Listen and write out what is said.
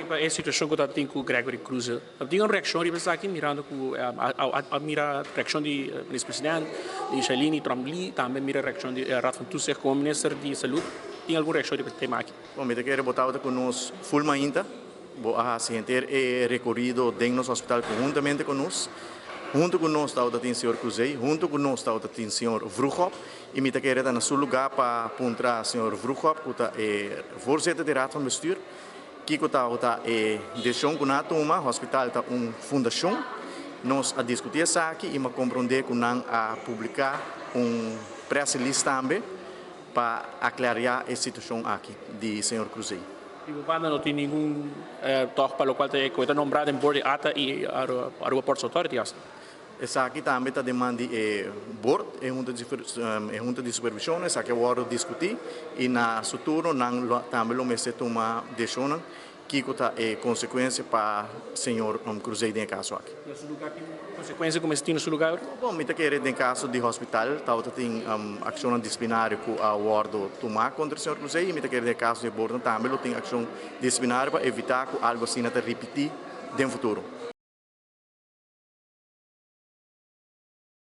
para a situação que tem com o Gregory Cruz, tem uma reação de pessoas aqui mirando com a reação de vice-presidente, de Shalini Trombley, também mira a reação de Rad van Toesig como ministro de Saúde. Tem alguma reação de tema aqui? Bom, me quero botar conosco full ainda. A gente é recorrido dentro do hospital conjuntamente conosco. Junto conosco tem o senhor Cruzei, junto conosco tem o senhor Vroegop. E me quero estar no seu lugar para apontar o senhor Vroegop, que é voorzitter da Raad van Bestuur. Que está a decisão que nós tomamos, o hospital está uma fundação. Nós a discutir isso aqui e compreender que nós a publicar press release também para aclarar a situação aqui do senhor Cruzei. E o Banda não tem nenhum toque para o qual está nombrado em board de ATA e Aeroportos Authority? Essa aqui também está demandando board, junta de supervisão, essa que eu vou discutir e na futuro também vamos tomar decisão que está consequência para o senhor Cruzei no caso aqui. E esse lugar tem consequência como este no seu lugar? Bom, me quero no caso do hospital, tem ação disciplinária que a ward tomar contra o senhor Cruzei e me quero no caso do board também tem ação disciplinária para evitar que algo assim não se repetir no futuro.